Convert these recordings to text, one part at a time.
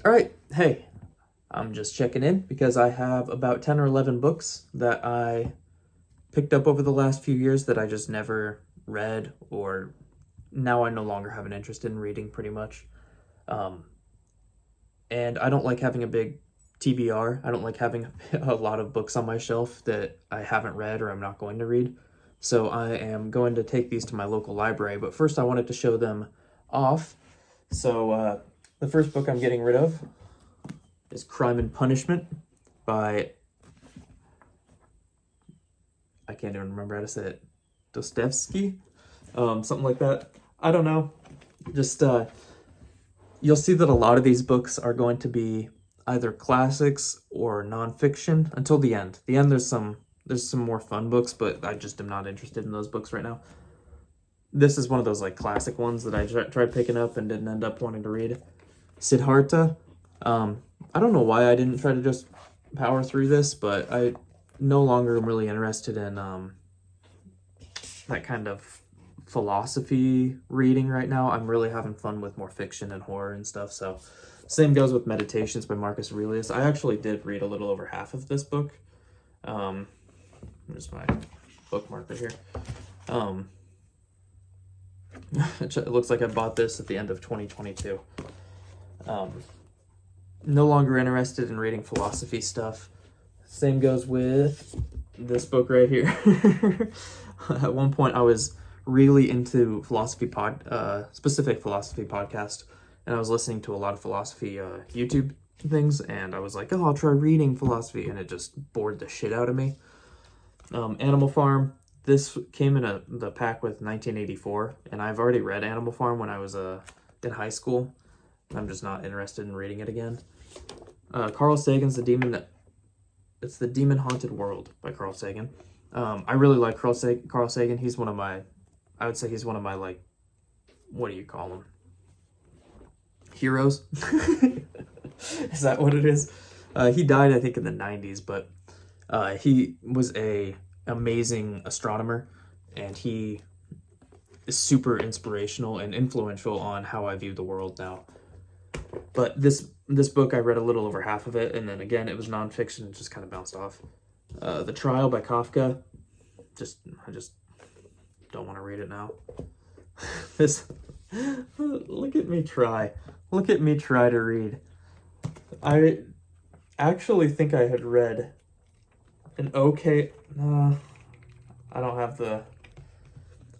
All right, hey, I'm just checking in because I have about 10 or 11 books that I picked up over the last few years that I just never read, or now I no longer have an interest in reading pretty much. Um, and I don't like having a big TBR. I don't like having a lot of books on my shelf that I haven't read or I'm not going to read. So I am going to take these to my local library, but first I wanted to show them off. So the first book I'm getting rid of is Crime and Punishment by, I can't even remember how to say it, Dostoevsky, something like that. I don't know. Just you'll see that a lot of these books are going to be either classics or nonfiction until the end. The end, there's some more fun books, but I just am not interested in those books right now. This is one of those like classic ones that I tried picking up and didn't end up wanting to read. Siddhartha. I don't know why I didn't try to just power through this, but I no longer am really interested in that kind of philosophy reading right now. I'm really having fun with more fiction and horror and stuff. So same goes with Meditations by Marcus Aurelius. I actually did read a little over half of this book. Here's my bookmarker here. It looks like I bought this at the end of 2022. No longer interested in reading philosophy stuff. Same goes with this book right here. At one point, I was really into specific philosophy podcast, and I was listening to a lot of philosophy YouTube things, and I was like, oh, I'll try reading philosophy, and it just bored the shit out of me. Animal Farm. This came in the pack with 1984, and I've already read Animal Farm when I was in high school. I'm just not interested in reading it again. Carl Sagan's It's the Demon Haunted World by Carl Sagan. I really like Carl Sagan. I would say he's one of my, like, what do you call them? Heroes? Is that what it is? He died, I think, in the 90s, but he was a amazing astronomer, and he is super inspirational and influential on how I view the world now. But this book, I read a little over half of it, and then again, it was nonfiction, and just kind of bounced off. The Trial by Kafka, I just don't want to read it now. Look at me try. Look at me try to read. I actually think I had read an okay, I don't have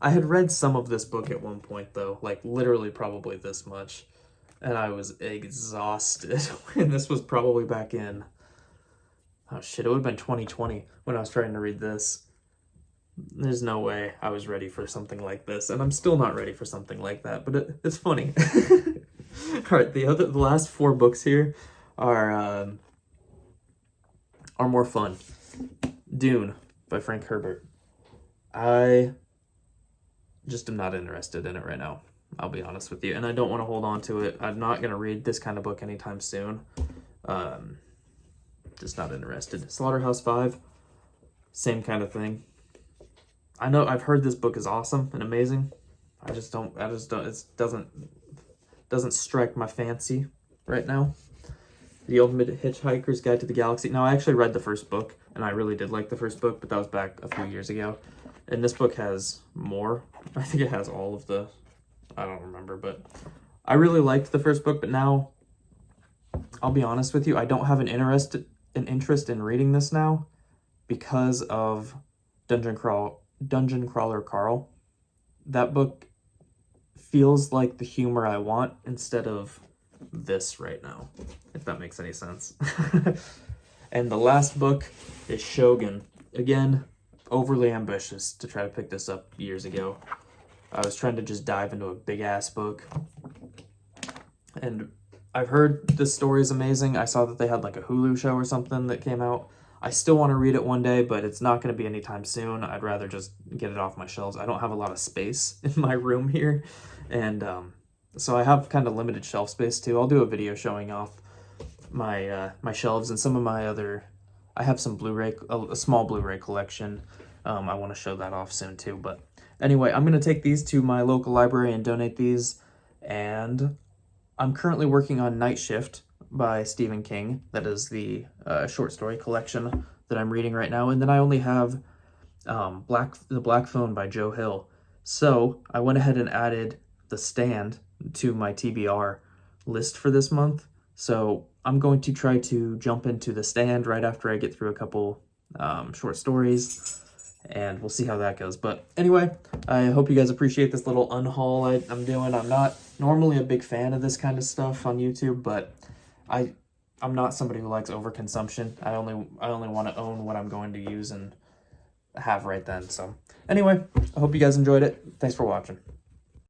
I had read some of this book at one point, though, like literally probably this much. And I was exhausted. And this was probably back in, oh shit, it would have been 2020 when I was trying to read this. There's no way I was ready for something like this. And I'm still not ready for something like that, but it's funny. All right, the last four books here are more fun. Dune by Frank Herbert. I just am not interested in it right now. I'll be honest with you, and I don't want to hold on to it. I'm not going to read this kind of book anytime soon. Just not interested. Slaughterhouse-Five, same kind of thing. I know I've heard this book is awesome and amazing. It doesn't strike my fancy right now. The Ultimate Hitchhiker's Guide to the Galaxy. Now, I actually read the first book, and I really did like the first book, but that was back a few years ago. And this book has more. I think it has all of the, I don't remember, but I really liked the first book, but now, I'll be honest with you, I don't have an interest in reading this now because of Dungeon Crawler Carl. That book feels like the humor I want instead of this right now, if that makes any sense. And the last book is Shogun. Again, overly ambitious to try to pick this up years ago. I was trying to just dive into a big-ass book. And I've heard this story is amazing. I saw that they had like a Hulu show or something that came out. I still want to read it one day, but it's not going to be anytime soon. I'd rather just get it off my shelves. I don't have a lot of space in my room here. And so I have kind of limited shelf space too. I'll do a video showing off my shelves and some of my other... I have some Blu-ray, a small Blu-ray collection. I want to show that off soon too, but... Anyway, I'm going to take these to my local library and donate these, and I'm currently working on Night Shift by Stephen King. That is the short story collection that I'm reading right now. And then I only have The Black Phone by Joe Hill. So I went ahead and added The Stand to my TBR list for this month. So I'm going to try to jump into The Stand right after I get through a couple short stories, and we'll see how that goes. But anyway, I hope you guys appreciate this little unhaul I'm doing. I'm not normally a big fan of this kind of stuff on YouTube, but I'm not somebody who likes overconsumption. I only want to own what I'm going to use and have right then. So anyway, I hope you guys enjoyed it. Thanks for watching.